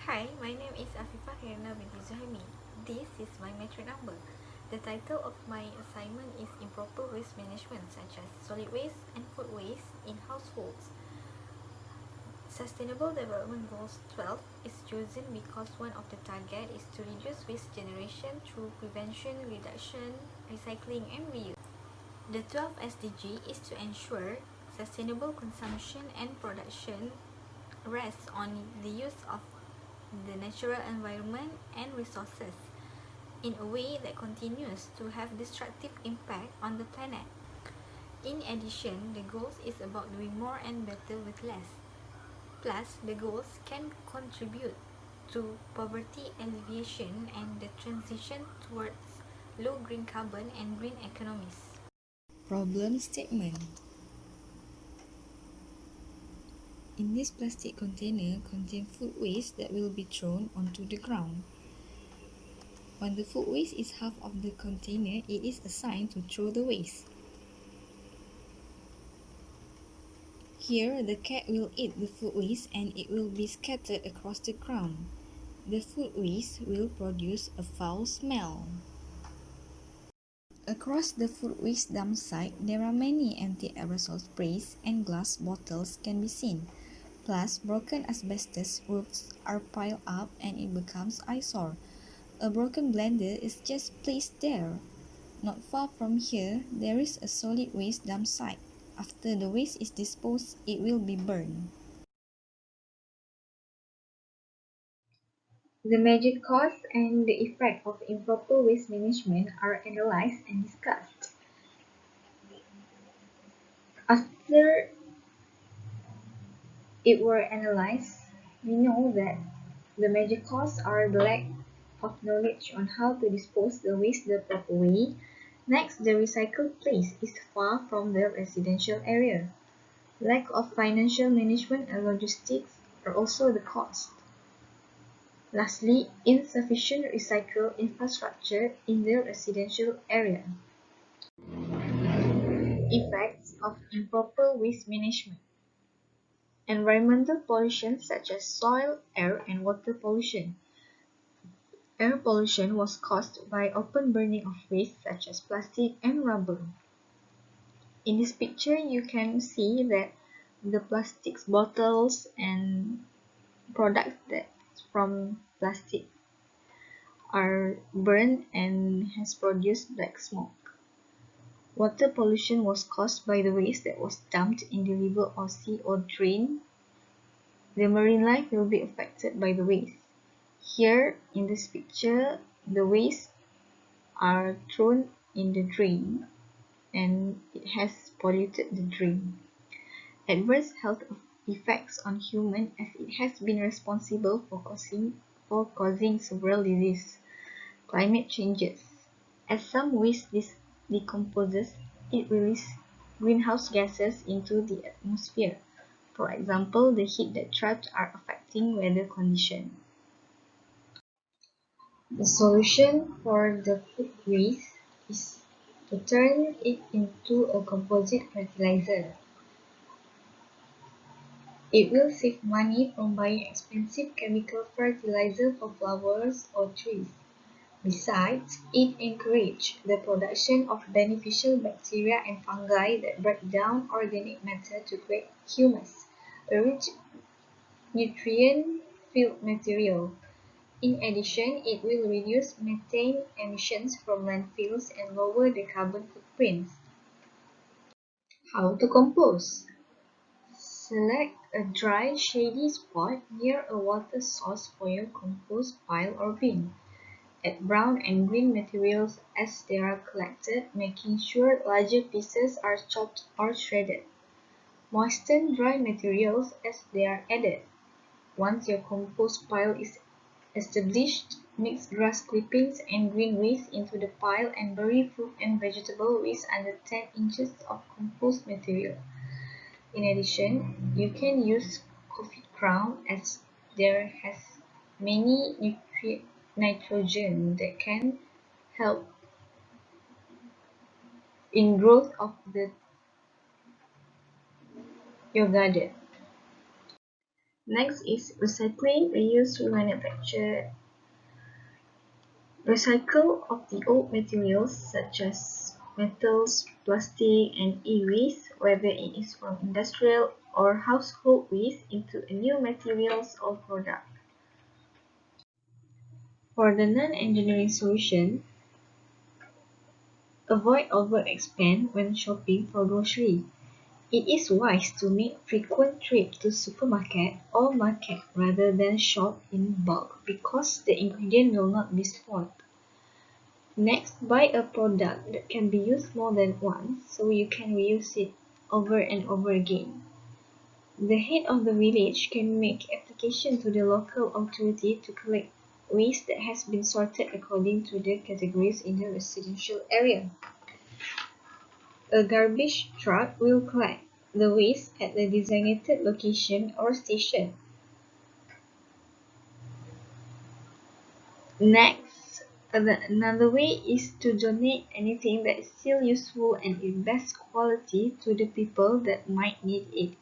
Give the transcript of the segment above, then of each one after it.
Hi, my name is Afifah Hirna binti Zuhaimi. This is my metric number. The title of my assignment is Improper Waste Management, such as solid waste and food waste in households. Sustainable Development Goals 12 is chosen because one of the target is to reduce waste generation through prevention, reduction, recycling and reuse. The 12th SDG is to ensure sustainable consumption and production rests on the use of the natural environment and resources in a way that continues to have destructive impact on the planet. In addition, the goals is about doing more and better with less. Plus, the goals can contribute to poverty alleviation and the transition towards low green carbon and green economies. Problem statement. In this plastic container contain food waste that will be thrown onto the ground. When the food waste is half of the container, it is assigned to throw the waste. Here, the cat will eat the food waste and it will be scattered across the ground. The food waste will produce a foul smell. Across the food waste dump site, there are many empty aerosol sprays and glass bottles can be seen. Plus, broken asbestos roofs are piled up and it becomes eyesore. A broken blender is just placed there. Not far from here, there is a solid waste dump site. After the waste is disposed, it will be burned. The major cause and the effect of improper waste management are analyzed and discussed. After it were analyzed, we know that the major causes are the lack of knowledge on how to dispose the waste the proper way. Next, the recycled place is far from the residential area. Lack of financial management and logistics are also the cause. Lastly, insufficient recycle infrastructure in the residential area. Effects of improper waste management. Environmental pollution such as soil, air, and water pollution. Air pollution was caused by open burning of waste such as plastic and rubber. In this picture, you can see that the plastics bottles and products that from plastic are burned and has produced black smoke. Water pollution was caused by the waste that was dumped in the river or sea or drain. The marine life will be affected by the waste. Here in this picture, the waste are thrown in the drain and it has polluted the drain. Adverse health effects on human as it has been responsible for causing several diseases. Climate changes. As some waste decomposes, it releases greenhouse gases into the atmosphere. For example, the heat that trapped are affecting weather conditions. The solution for the food waste is to turn it into a composite fertilizer. It will save money from buying expensive chemical fertilizer for flowers or trees. Besides, it encourages the production of beneficial bacteria and fungi that break down organic matter to create humus, a rich nutrient-filled material. In addition, it will reduce methane emissions from landfills and lower the carbon footprint. How to compose? Select a dry, shady spot near a water source for your compost pile or bin. Add brown and green materials as they are collected, making sure larger pieces are chopped or shredded. Moisten dry materials as they are added. Once your compost pile is established, mix grass clippings and green waste into the pile and bury fruit and vegetable waste under 10 inches of compost material. In addition, you can use coffee ground as there has many nitrogen that can help in growth of your garden. Next is recycling, reuse, remanufacture. Recycle of the old materials such as metals, plastic, and e-waste, whether it is from industrial or household waste, into a new materials or product. For the non-engineering solution, avoid over-expand when shopping for grocery. It is wise to make frequent trips to supermarket or market rather than shop in bulk because the ingredient will not be spoiled. Next, buy a product that can be used more than once so you can reuse it over and over again. The head of the village can make application to the local authority to collect waste that has been sorted according to the categories in the residential area. A garbage truck will collect the waste at the designated location or station. Next, another way is to donate anything that is still useful and in best quality to the people that might need it.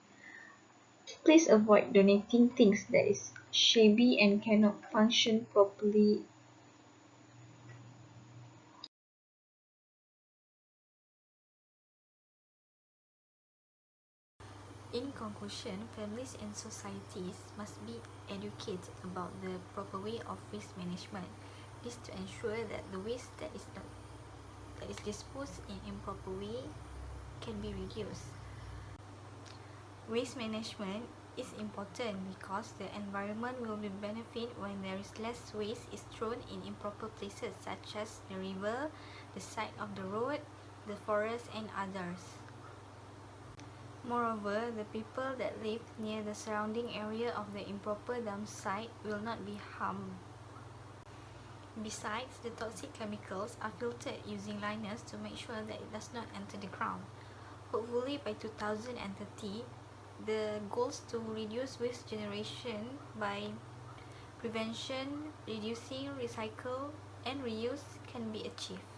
Please avoid donating things that is shabby and cannot function properly. In conclusion, families and societies must be educated about the proper way of waste management. This to ensure that the waste that is disposed in improper way can be reduced. Waste management is important because the environment will be benefit when there is less waste is thrown in improper places such as the river, the side of the road, the forest and others. Moreover, the people that live near the surrounding area of the improper dump site will not be harmed. Besides, the toxic chemicals are filtered using liners to make sure that it does not enter the ground. Hopefully by 2030, the goals to reduce waste generation by prevention, reducing, recycle, and reuse can be achieved.